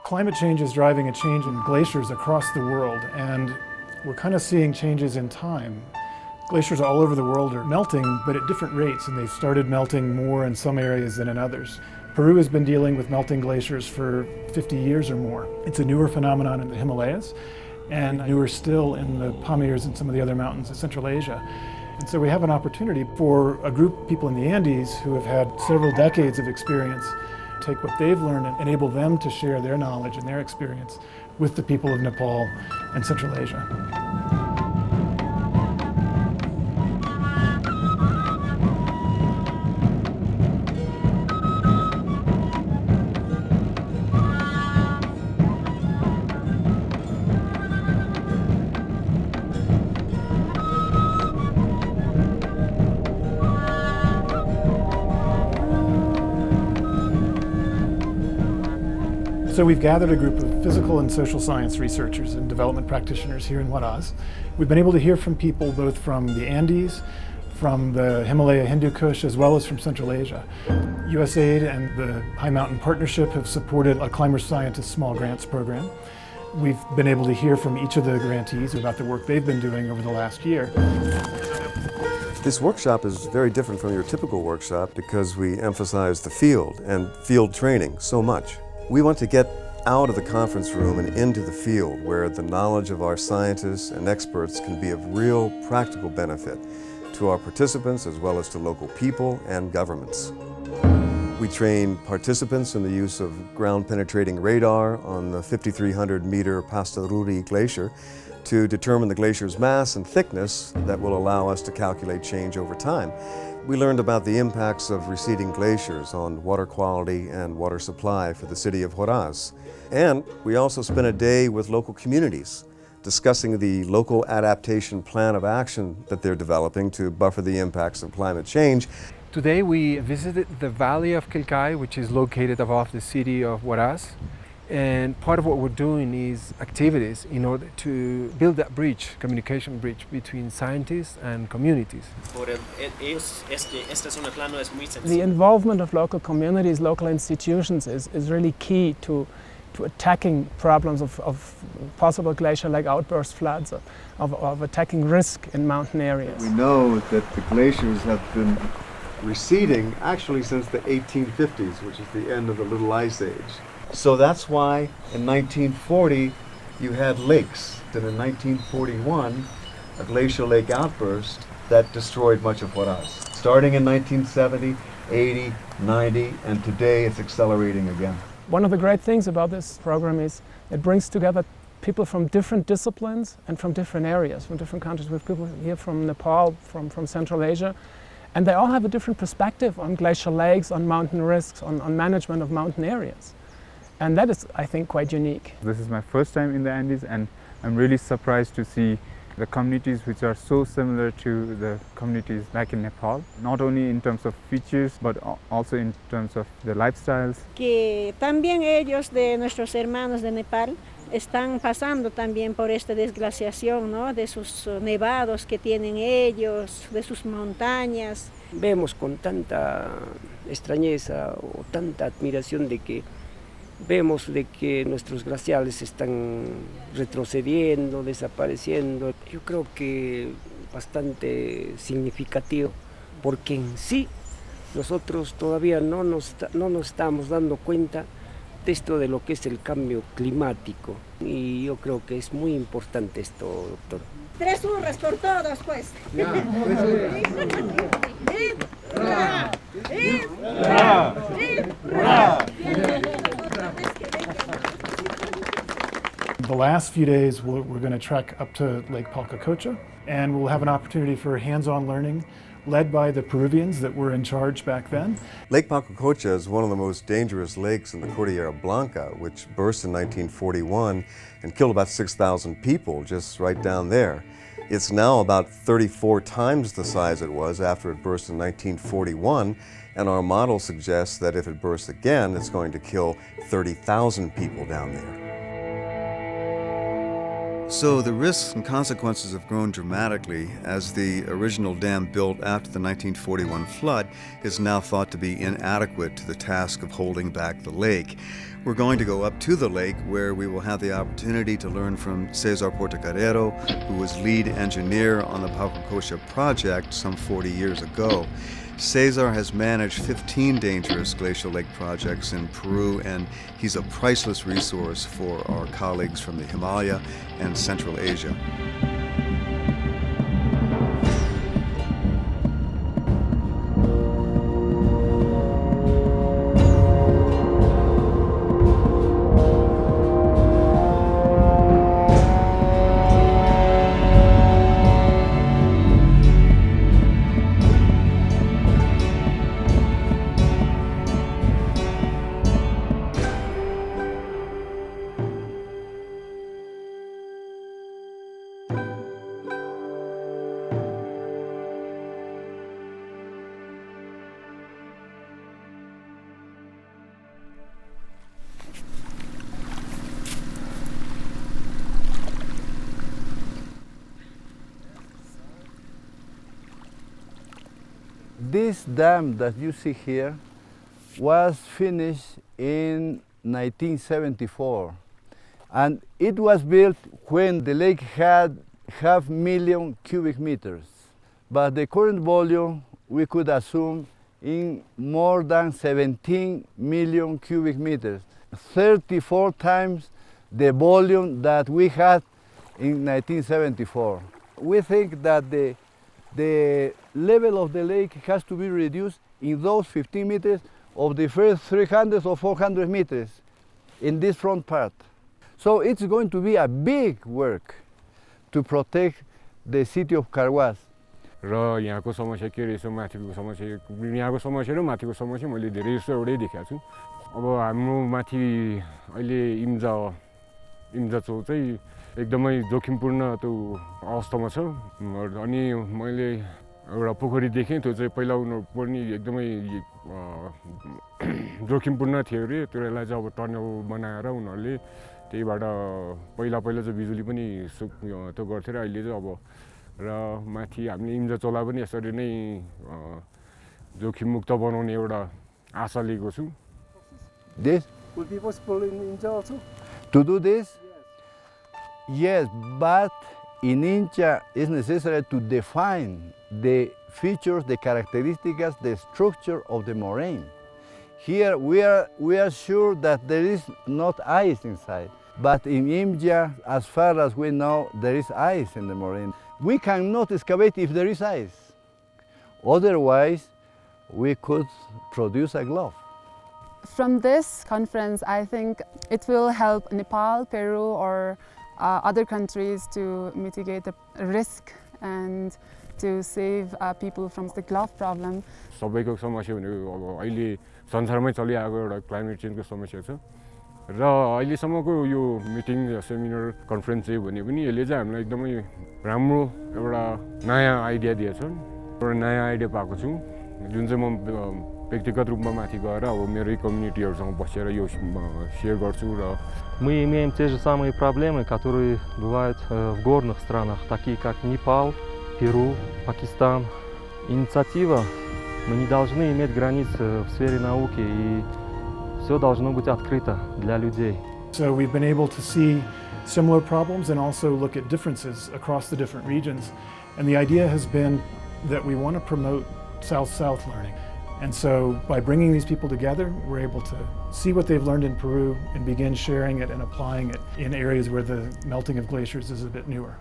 Climate change is driving a change in glaciers across the world, and we're kind of seeing changes in time. Glaciers all over the world are melting, but at different rates, and they've started melting more in some areas than in others. Peru has been dealing with melting glaciers for 50 years or more. It's a newer phenomenon in the Himalayas, and newer still in the Pamirs and some of the other mountains of Central Asia. And so we have an opportunity for a group of people in the Andes who have had several decades of experience, take what they've learned and enable them to share their knowledge and their experience with the people of Nepal and Central Asia. So we've gathered a group of physical and social science researchers and development practitioners here in Huaraz. We've been able to hear from people both from the Andes, from the Himalaya Hindu Kush, as well as from Central Asia. USAID and the High Mountain Partnership have supported a Climber Scientist Small Grants program. We've been able to hear from each of the grantees about the work they've been doing over the last year. This workshop is very different from your typical workshop because we emphasize the field and field training so much. We want to get out of the conference room and into the field where the knowledge of our scientists and experts can be of real practical benefit to our participants as well as to local people and governments. We train participants in the use of ground-penetrating radar on the 5,300-meter Pastaruri Glacier to determine the glacier's mass and thickness that will allow us to calculate change over time. We learned about the impacts of receding glaciers on water quality and water supply for the city of Huaraz. And we also spent a day with local communities discussing the local adaptation plan of action that they're developing to buffer the impacts of climate change. Today we visited the valley of Quilcay, which is located above the city of Huaraz. And part of what we're doing is activities in order to build that bridge, communication bridge between scientists and communities. The involvement of local communities, local institutions is really key to attacking problems of possible glacier-like outburst floods, of attacking risk in mountain areas. We know that the glaciers have been receding actually since the 1850s, which is the end of the Little Ice Age. So that's why in 1940 you had lakes, and in 1941 a glacial lake outburst that destroyed much of Huaraz. Starting in 1970, 80, 90, and today it's accelerating again. One of the great things about this program is it brings together people from different disciplines and from different areas, from different countries. We have people here from Nepal, from Central Asia, and they all have a different perspective on glacial lakes, on mountain risks, on management of mountain areas. And that is, I think, quite unique. This is my first time in the Andes, and I'm really surprised to see the communities which are so similar to the communities back in Nepal, not only in terms of features, but also in terms of the lifestyles. Que también ellos, de nuestros hermanos de Nepal, están pasando también por esta desglaciación, ¿no? De sus nevados que tienen ellos, de sus montañas. Vemos con tanta extrañeza o tanta admiración de que vemos de que nuestros glaciares están retrocediendo, desapareciendo. Yo creo que bastante significativo, porque en sí nosotros todavía no nos estamos dando cuenta de esto de lo que es el cambio climático. Y yo creo que es muy importante esto, doctor. 3 hurras por todos, pues. The last few days we're going to trek up to Lake Palcacocha, and we'll have an opportunity for hands-on learning led by the Peruvians that were in charge back then. Lake Palcacocha is one of the most dangerous lakes in the Cordillera Blanca, which burst in 1941 and killed about 6,000 people just right down there. It's now about 34 times the size it was after it burst in 1941, and our model suggests that if it bursts again, it's going to kill 30,000 people down there. So the risks and consequences have grown dramatically as the original dam built after the 1941 flood is now thought to be inadequate to the task of holding back the lake. We're going to go up to the lake where we will have the opportunity to learn from Cesar Portocarrero, who was lead engineer on the Paucocosha project some 40 years ago. Cesar has managed 15 dangerous glacial lake projects in Peru, and he's a priceless resource for our colleagues from the Himalaya and Central Asia. This dam that you see here was finished in 1974, and it was built when the lake had 500,000 cubic meters. But the current volume we could assume in more than 17 million cubic meters, 34 times the volume that we had in 1974. We think that the level of the lake has to be reduced in those 15 meters of the first 300 or 400 meters in this front part. So it's going to be a big work to protect the city of Huaraz. र यहाँको समस्या के रहेछ माथिको समस्या यहाँको समस्या र माथिको समस्या मैले धेरै जस्तो एउटै देखाएको छु अब हाम्रो माथि अहिले इम्जा चौक चाहिँ एकदमै जोखिमपूर्ण त्यो अवस्थामा छ अनि मैले एउटा पोखरी देखेँ त्यो चाहिँ पहिला उनीहरु पनि एकदमै जोखिमपूर्ण थियो रे त्यसलाई चाहिँ अब टनल बनाएर उनीहरुले त्यहीबाट पहिला चाहिँ बिजुली पनि त्यो गर्थ्यो र अहिले चाहिँ अब र माथि हामीले इम्जा चौला पनि यसरी नै जोखिम मुक्त बनाउने एउटा आशा लिएको छु. This would be possible in India also? To do this? Yes, but in India it's necessary to define the features, the characteristics, the structure of the moraine. Here we are sure that there is not ice inside, but in India, as far as we know, there is ice in the moraine. We cannot excavate if there is ice. Otherwise, we could produce a glove. From this conference, I think it will help Nepal, Peru, or other countries to mitigate the risk and to save people from the glove problem. सबैको समस्या भनेको अब अहिले संसारमै चलिआएको एउटा climate चेन्जको समस्या छ र अहिलेसम्मको यो मिटिङ सेमिनार कन्फरेन्स चाहिँ भने पनि यसले चाहिँ हामीलाई एकदमै राम्रो एउटा नयाँ आइडिया दिएछ एउटा नयाँ आइडिया पाएको छु जुन चाहिँ म व्यक्तिगत रूपमा माथि गएर अब मेरै कम्युनिटीहरुसँग बसेर यो शेयर गर्छु र Мы имеем те же самые проблемы, которые бывают в горных странах, такие как Непал, Перу, Пакистан. Инициатива, мы не должны иметь границ в сфере науки, и все должно быть открыто для людей. So we've been able to see similar problems and also look at differences across the different regions. And the idea has been that we want to promote South-South learning. And so by bringing these people together, we're able to see what they've learned in Peru and begin sharing it and applying it in areas where the melting of glaciers is a bit newer.